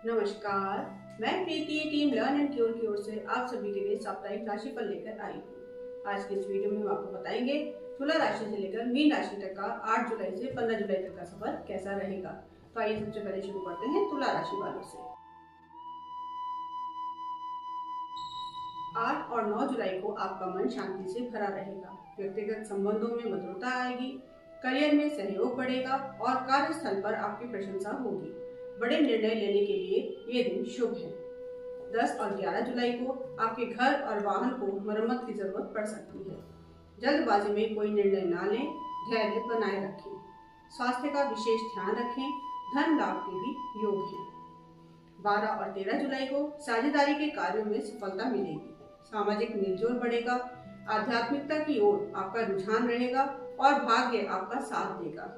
नमस्कार, मैं प्रीति team learn and cure की ओर से आप सभी के लिए साप्ताहिक राशिफल लेकर आई हूँ। आज के इस वीडियो में हम आपको बताएंगे तुला राशि से लेकर मीन राशि तक का 8 जुलाई से 15 जुलाई तक का सफर कैसा रहेगा। तो आइए सबसे पहले शुरू करते हैं तुला राशि वालों से। 8 और 9 जुलाई को आपका मन शांति से भरा रहेगा। व्यक्तिगत संबंधों में मधुरता आएगी, करियर में सहयोग बढ़ेगा और कार्यस्थल पर आपकी प्रशंसा होगी। बड़े निर्णय लेने के लिए ये दिन शुभ है। 10 और 11 जुलाई को आपके घर और वाहन को मरम्मत की जरूरत पड़ सकती है। जल्दबाजी में कोई निर्णय ना लें, धैर्य बनाए रखें। स्वास्थ्य का विशेष ध्यान रखें, धन लाभ के भी योग हैं। 12 और 13 जुलाई को साझेदारी के कार्यों में सफलता मिलेगी। सामाजिक मेलजोल बढ़ेगा, आध्यात्मिकता की ओर आपका रुझान रहेगा और भाग्य आपका साथ देगा।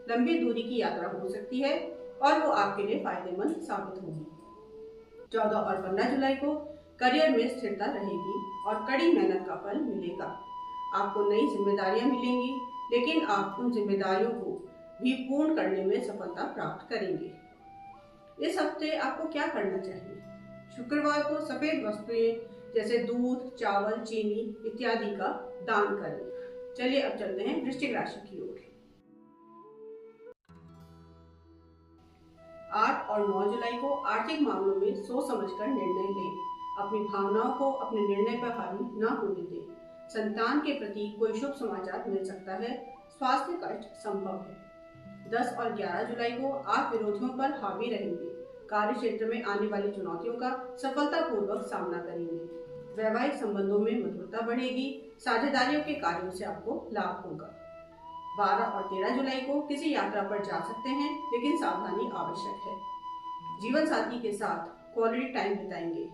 लंबी दूरी की यात्रा हो सकती है और वो आपके लिए फायदेमंद साबित होगी। 14 और 15 जुलाई को करियर में स्थिरता रहेगी और कड़ी मेहनत का फल मिलेगा। आपको नई जिम्मेदारियां मिलेंगी, लेकिन आप उन जिम्मेदारियों को भी पूर्ण करने में सफलता प्राप्त करेंगे। इस हफ्ते आपको क्या करना चाहिए? शुक्रवार को सफेद वस्तुएं जैसे दूध, चावल, चीनी इत्यादि का दान करें। चलिए अब चलते हैं वृश्चिक राशि की ओर। 8 और 9 जुलाई को आर्थिक मामलों में सोच समझकर निर्णय लें। अपनी भावनाओं को अपने निर्णय पर हावी न होने दें। संतान के प्रति कोई शुभ समाचार मिल सकता है। स्वास्थ्य कष्ट संभव है। 10 और 11 जुलाई को आप विरोधियों पर हावी रहेंगे। कार्य क्षेत्र में आने वाली चुनौतियों का सफलतापूर्वक सामना करेंगे। वैवाहिक संबंधों में मधुरता बढ़ेगी। साझेदारियों के कार्यों से आपको लाभ होगा। 12 और 13 जुलाई को किसी यात्रा पर जा सकते हैं, लेकिन सावधानी आवश्यक है। जीवन साथी के साथ क्वालिटी टाइम बिताएंगे।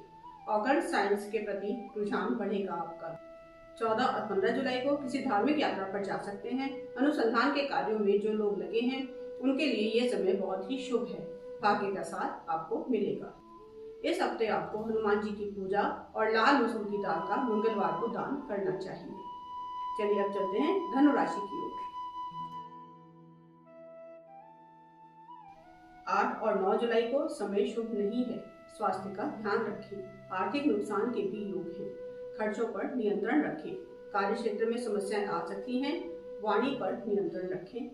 ऑकल्ट साइंस के प्रति रुझान बढ़ेगा आपका। 14 और 15 जुलाई को किसी धार्मिक यात्रा पर जा सकते हैं। अनुसंधान के कार्यों में जो लोग लगे हैं उनके लिए ये समय बहुत ही शुभ है। भाग्य का साथ आपको मिलेगा। इस हफ्ते आपको हनुमान जी की पूजा और लाल मसूर की दाल का मंगलवार को दान करना चाहिए। चलिए अब चलते हैं धनु राशि की ओर। 8 और 9 जुलाई को समय शुभ नहीं है। स्वास्थ्य का ध्यान रखें। आर्थिक नुकसान के भी योग हैं। खर्चों पर नियंत्रण रखें। कार्य क्षेत्र में समस्याएं आ सकती हैं। वाणी पर नियंत्रण रखें।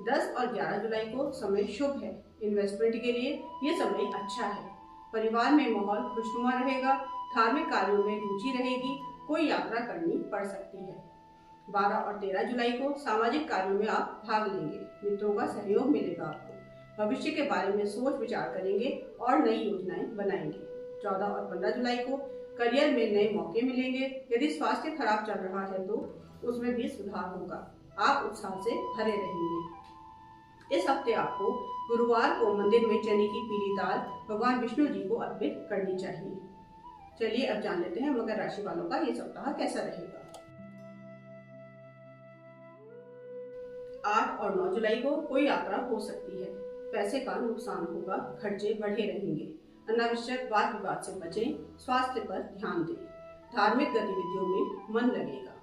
10 और 11 जुलाई को समय शुभ है। इन्वेस्टमेंट के लिए ये समय अच्छा है। परिवार में माहौल खुशनुमा रहेगा। धार्मिक कार्यों में रुचि रहेगी। कोई यात्रा करनी पड़ सकती है। 12 और 13 जुलाई को सामाजिक कार्यों में आप भाग लेंगे। मित्रों का सहयोग मिलेगा आपको। भविष्य के बारे में सोच विचार करेंगे और नई योजनाएं बनाएंगे। 14 और 15 जुलाई को करियर में नए मौके मिलेंगे। यदि स्वास्थ्य खराब चल रहा है तो उसमें भी सुधार होगा। आप उत्साह से भरे रहेंगे। इस हफ्ते आपको गुरुवार को मंदिर में चने की पीली दाल भगवान विष्णु जी को अर्पित करनी चाहिए। चलिए अब जान लेते हैं मकर राशि वालों का ये सप्ताह कैसा रहेगा। 8 और 9 जुलाई को कोई यात्रा हो सकती है। पैसे का नुकसान होगा। खर्चे बढ़े रहेंगे। अनावश्यक वाद विवाद से बचें। स्वास्थ्य पर ध्यान दें। धार्मिक गतिविधियों में मन लगेगा।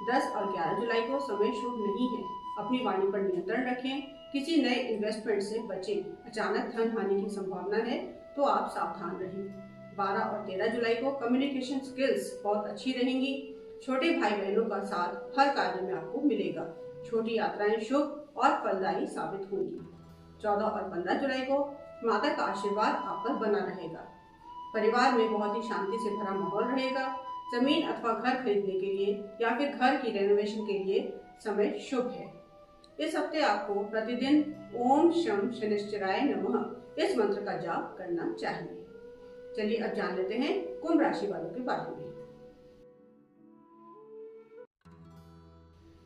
10 और 11 जुलाई को समय शुभ नहीं है। अपनी वाणी पर नियंत्रण रखें। किसी नए इन्वेस्टमेंट से बचें। अचानक धन हानि की संभावना है तो आप सावधान रहें। 12 और 13 जुलाई को कम्युनिकेशन स्किल्स बहुत अच्छी रहेंगी। छोटे भाई बहनों का साथ हर कार्य में आपको मिलेगा। छोटी यात्राएं शुभ और फलदायी साबित होंगी। 14 और 15 जुलाई को माता का आशीर्वाद आप पर बना रहेगा। परिवार में बहुत ही शांति से भरा माहौल रहेगा। जमीन अथवा घर खरीदने के लिए या फिर घर की रेनोवेशन के लिए समय शुभ है। इस हफ्ते आपको प्रतिदिन ओम शम शनिश्चराय नमः इस मंत्र का जाप करना चाहिए। चलिए अब जान लेते हैं कुंभ राशि वालों के बारे में।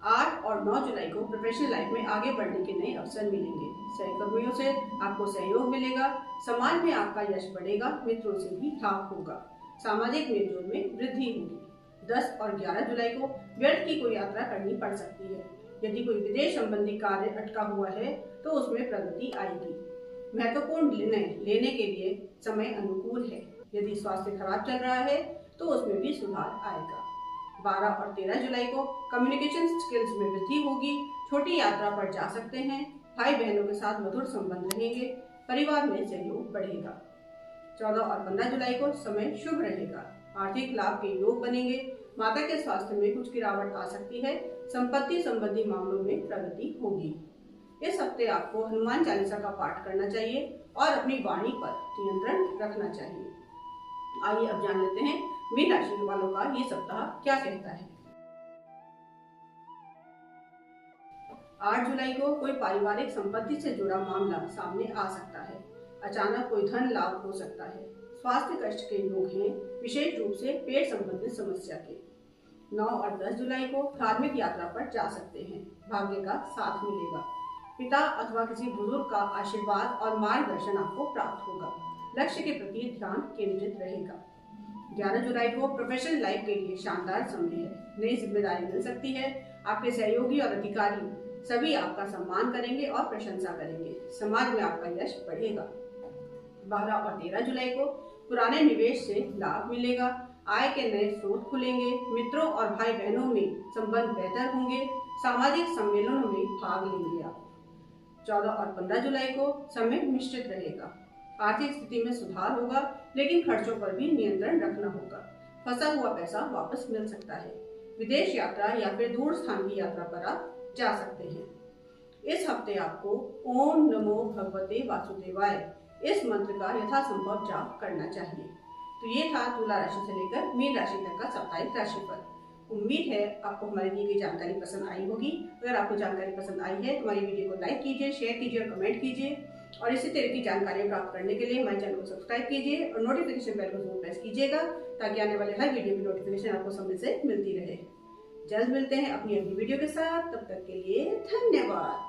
8 और 9 जुलाई को प्रोफेशनल लाइफ में आगे बढ़ने के नए अवसर मिलेंगे। सहकर्मियों से आपको सहयोग मिलेगा। समाज में आपका यश बढ़ेगा। मित्रों से भी लाभ होगा। सामाजिक मेलजोल में वृद्धि होगी। 10 और 11 जुलाई को व्यर्थ की कोई यात्रा करनी पड़ सकती है। यदि कोई विदेश संबंधी कार्य अटका हुआ है तो उसमें प्रगति आएगी। महत्वपूर्ण निर्णय लेने के लिए समय अनुकूल है। यदि स्वास्थ्य खराब चल रहा है तो उसमें भी सुधार आएगा। 12 और 13 जुलाई को कम्युनिकेशन स्किल्स में वृद्धि होगी। छोटी यात्रा पर जा सकते हैं। भाई बहनों के साथ मधुर संबंध रहेंगे। परिवार में सहयोग बढ़ेगा। 14 और 15 जुलाई को समय शुभ रहेगा। आर्थिक लाभ के योग बनेंगे। माता के स्वास्थ्य में कुछ गिरावट आ सकती है। संपत्ति संबंधी मामलों में प्रगति होगी। इस हफ्ते आपको हनुमान चालीसा का पाठ करना चाहिए और अपनी वाणी पर नियंत्रण रखना चाहिए। आइए अब जान लेते हैं मीन राशि वालों का ये सप्ताह क्या कहता है। 8 जुलाई को कोई पारिवारिक संपत्ति से जुड़ा मामला सामने आ सकता है। अचानक कोई धन लाभ हो सकता है। स्वास्थ्य कष्ट के योग हैं, विशेष रूप से पेट संबंधित समस्या के। 9 और 10 जुलाई को धार्मिक यात्रा पर जा सकते हैं। भाग्य का साथ मिलेगा। पिता अथवा किसी बुजुर्ग का आशीर्वाद और मार्गदर्शन आपको प्राप्त होगा। लक्ष्य के प्रति ध्यान केंद्रित रहेगा। 11 जुलाई को प्रोफेशनल लाइफ के लिए शानदार समय है। नई जिम्मेदारी मिल सकती है। आपके सहयोगी और अधिकारी सभी आपका सम्मान करेंगे और प्रशंसा करेंगे। समाज में आपका यश बढ़ेगा। 12 और 13 जुलाई को पुराने निवेश से लाभ मिलेगा। आय के नए स्रोत खुलेंगे। मित्रों और भाई बहनों में संबंध बेहतर होंगे। सामाजिक सम्मेलनों में भाग लेंगे आप। 14 और 15 जुलाई को समय मिश्रित रहेगा। आर्थिक स्थिति में सुधार होगा, लेकिन खर्चों पर भी नियंत्रण रखना होगा। फंसा हुआ पैसा वापस मिल सकता है। विदेश यात्रा या फिर दूर स्थान की यात्रा पर आप जा सकते हैं। इस हफ्ते आपको ओम नमो भगवते वासुदेवाय इस मंत्र का यथासंभव जाप करना चाहिए। तो ये था तुला राशि से लेकर मीन राशि तक का साप्ताहिक राशिफल। उम्मीद है आपको हमारी दी गई जानकारी पसंद आई होगी। अगर आपको जानकारी पसंद आई है तो हमारी वीडियो को लाइक कीजिए, शेयर कीजिए और कमेंट कीजिए। और इसी तरह की जानकारी प्राप्त करने के लिए हमारे चैनल को सब्सक्राइब कीजिए और नोटिफिकेशन बेल को जरूर प्रेस कीजिएगा, ताकि आने वाले हर वीडियो की नोटिफिकेशन आपको समय से मिलती रहे। जल्द मिलते हैं अपनी अगली वीडियो के साथ। तब तक के लिए धन्यवाद।